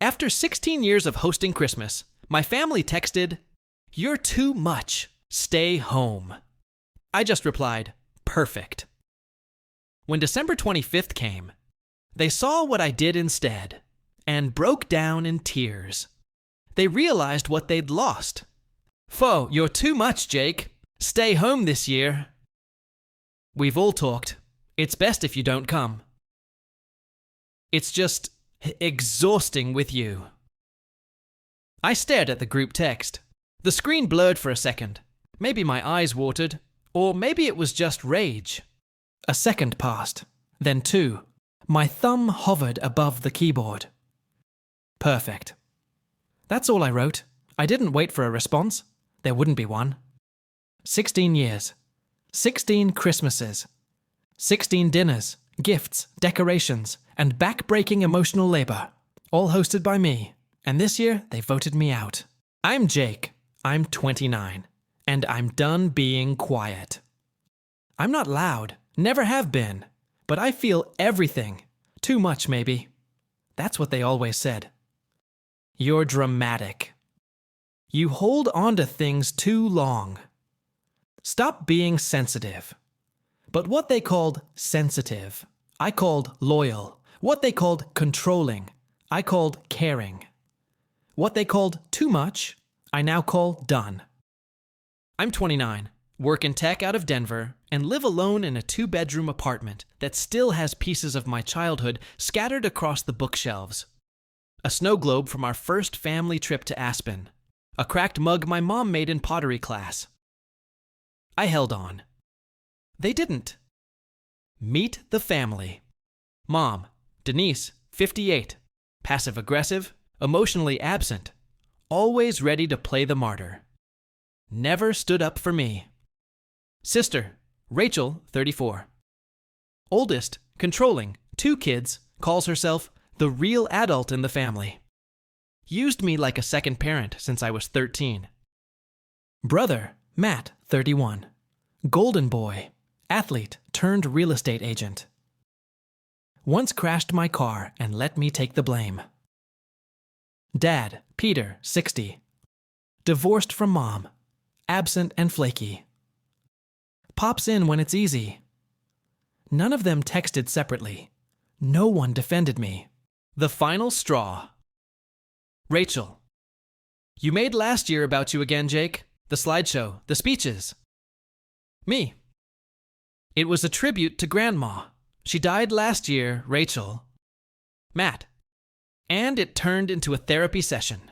After 16 years of hosting Christmas, my family texted, "You're too much. Stay home." I just replied, "Perfect." When December 25th came, they saw what I did instead and broke down in tears. They realized what they'd lost. "Foe, you're too much, Jake. Stay home this year." "We've all talked. It's best if you don't come. It's just exhausting with you." I stared at the group text. The screen blurred for a second. Maybe my eyes watered, or maybe it was just rage. A second passed, then two. My thumb hovered above the keyboard. Perfect. That's all I wrote. I didn't wait for a response. There wouldn't be one. 16 years. 16 Christmases. 16 dinners, gifts, decorations, and back-breaking emotional labor. All hosted by me. And this year, they voted me out. I'm Jake. I'm 29. And I'm done being quiet. I'm not loud. Never have been. But I feel everything. Too much, maybe. That's what they always said. You're dramatic. You hold on to things too long. Stop being sensitive. But what they called sensitive, I called loyal. What they called controlling, I called caring. What they called too much, I now call done. I'm 29, work in tech out of Denver, and live alone in a 2-bedroom apartment that still has pieces of my childhood scattered across the bookshelves. A snow globe from our first family trip to Aspen. A cracked mug my mom made in pottery class. I held on. They didn't. Meet the family. Mom, Denise, 58, passive-aggressive, emotionally absent, always ready to play the martyr. Never stood up for me. Sister, Rachel, 34. Oldest, controlling, 2 kids, calls herself the real adult in the family. Used me like a second parent since I was 13. Brother, Matt, 31. Golden boy, athlete turned real estate agent. Once crashed my car and let me take the blame. Dad, Peter, 60. Divorced from mom, absent and flaky. Pops in when it's easy. None of them texted separately. No one defended me. The final straw. Rachel. You made last year about you again, Jake. The slideshow, the speeches. Me. It was a tribute to Grandma. She died last year, Rachel. Matt. And it turned into a therapy session.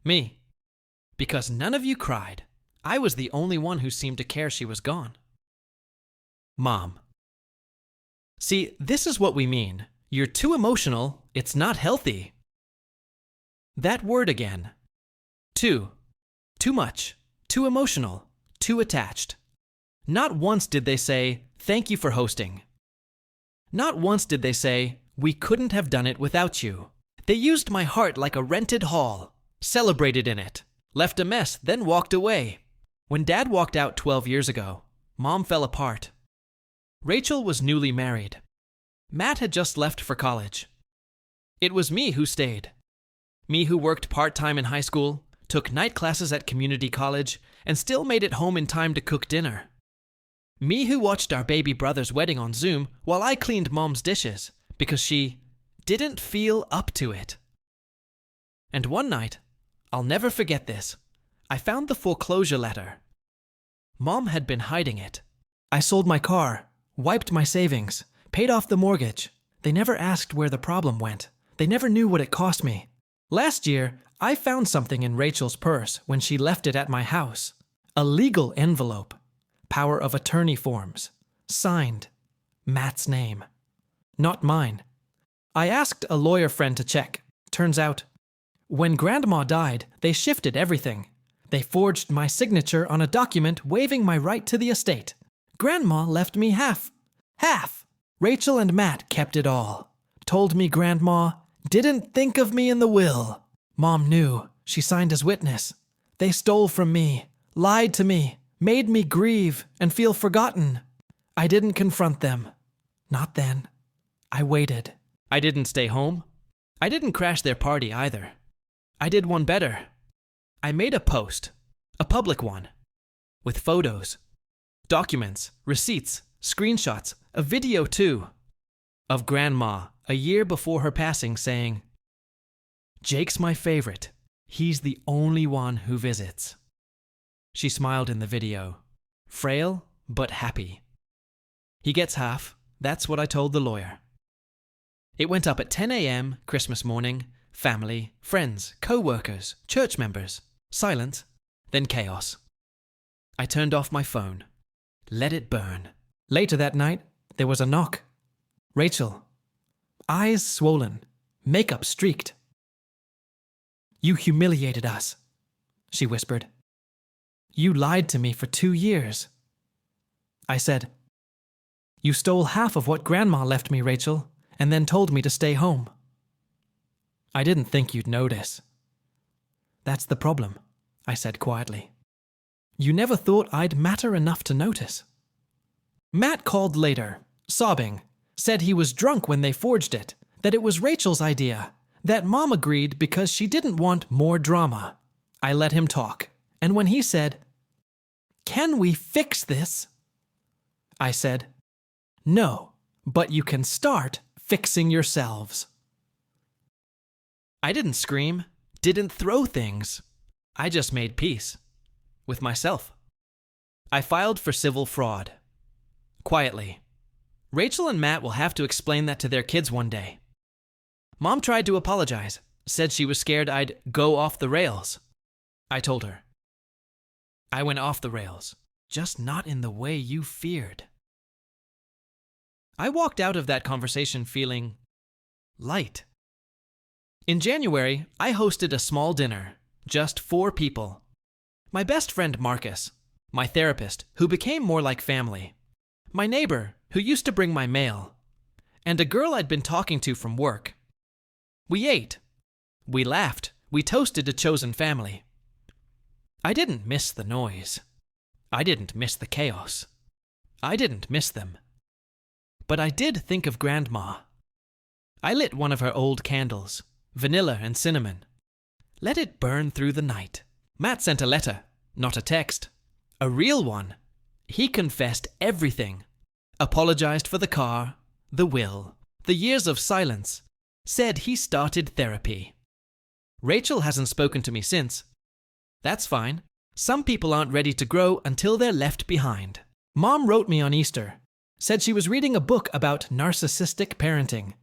Me. Because none of you cried. I was the only one who seemed to care she was gone. Mom. See, this is what we mean. You're too emotional. It's not healthy. That word again. Too. Too much. Too emotional. Too attached. Not once did they say, "Thank you for hosting." Not once did they say, "We couldn't have done it without you." They used my heart like a rented hall, celebrated in it, left a mess, then walked away. When Dad walked out 12 years ago, Mom fell apart. Rachel was newly married. Matt had just left for college. It was me who stayed. Me who worked part-time in high school, took night classes at community college, and still made it home in time to cook dinner. Me who watched our baby brother's wedding on Zoom while I cleaned Mom's dishes because she didn't feel up to it. And one night, I'll never forget this, I found the foreclosure letter. Mom had been hiding it. I sold my car, wiped my savings, paid off the mortgage. They never asked where the problem went. They never knew what it cost me. Last year, I found something in Rachel's purse when she left it at my house. A legal envelope. Power of attorney forms. Signed. Matt's name. Not mine. I asked a lawyer friend to check. Turns out, when Grandma died, they shifted everything. They forged my signature on a document waiving my right to the estate. Grandma left me half. Half! Rachel and Matt kept it all. Told me Grandma didn't think of me in the will. Mom knew. She signed as witness. They stole from me, lied to me, made me grieve and feel forgotten. I didn't confront them. Not then. I waited. I didn't stay home. I didn't crash their party either. I did one better. I made a post, a public one, with photos, documents, receipts, screenshots, a video too, of Grandma a year before her passing saying, "Jake's my favorite. He's the only one who visits." She smiled in the video, frail but happy. He gets half, that's what I told the lawyer. It went up at 10 a.m. Christmas morning, family, friends, co-workers, church members, silent, then chaos. I turned off my phone, let it burn. Later that night, there was a knock. Rachel, eyes swollen, makeup streaked. "You humiliated us," she whispered. "You lied to me for 2 years." I said, "You stole half of what Grandma left me, Rachel, and then told me to stay home." "I didn't think you'd notice." "That's the problem," I said quietly. "You never thought I'd matter enough to notice." Matt called later, sobbing, said he was drunk when they forged it, that it was Rachel's idea, that Mom agreed because she didn't want more drama. I let him talk, and when he said, "Can we fix this?" I said, "No, but you can start fixing yourselves." I didn't scream, didn't throw things. I just made peace. With myself. I filed for civil fraud. Quietly. Rachel and Matt will have to explain that to their kids one day. Mom tried to apologize, said she was scared I'd go off the rails. I told her. I went off the rails, just not in the way you feared. I walked out of that conversation feeling light. In January, I hosted a small dinner, just 4 people. My best friend Marcus, my therapist, who became more like family, my neighbor, who used to bring my mail, and a girl I'd been talking to from work. We ate. We laughed. We toasted a chosen family. I didn't miss the noise. I didn't miss the chaos. I didn't miss them. But I did think of Grandma. I lit one of her old candles, vanilla and cinnamon. Let it burn through the night. Matt sent a letter, not a text. A real one. He confessed everything. Apologized for the car, the will, the years of silence. Said he started therapy. Rachel hasn't spoken to me since. That's fine. Some people aren't ready to grow until they're left behind. Mom wrote me on Easter. Said she was reading a book about narcissistic parenting.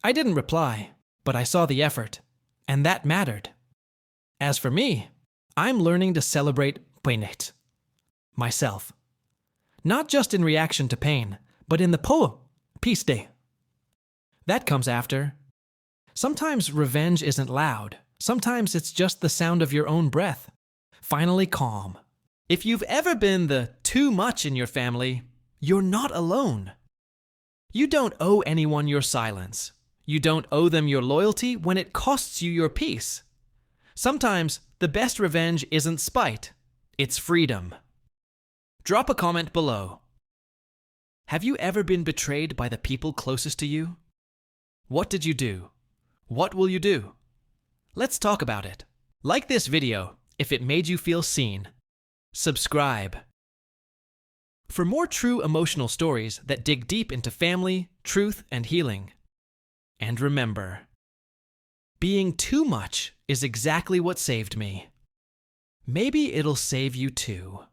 I didn't reply, but I saw the effort, and that mattered. As for me, I'm learning to celebrate Painet, myself. Not just in reaction to pain, but in the poem, Peace Day. That comes after. Sometimes revenge isn't loud. Sometimes it's just the sound of your own breath. Finally calm. If you've ever been the too much in your family, you're not alone. You don't owe anyone your silence. You don't owe them your loyalty when it costs you your peace. Sometimes the best revenge isn't spite, it's freedom. Drop a comment below. Have you ever been betrayed by the people closest to you? What did you do? What will you do? Let's talk about it. Like this video if it made you feel seen. Subscribe. For more true emotional stories that dig deep into family, truth, and healing. And remember, being too much is exactly what saved me. Maybe it'll save you too.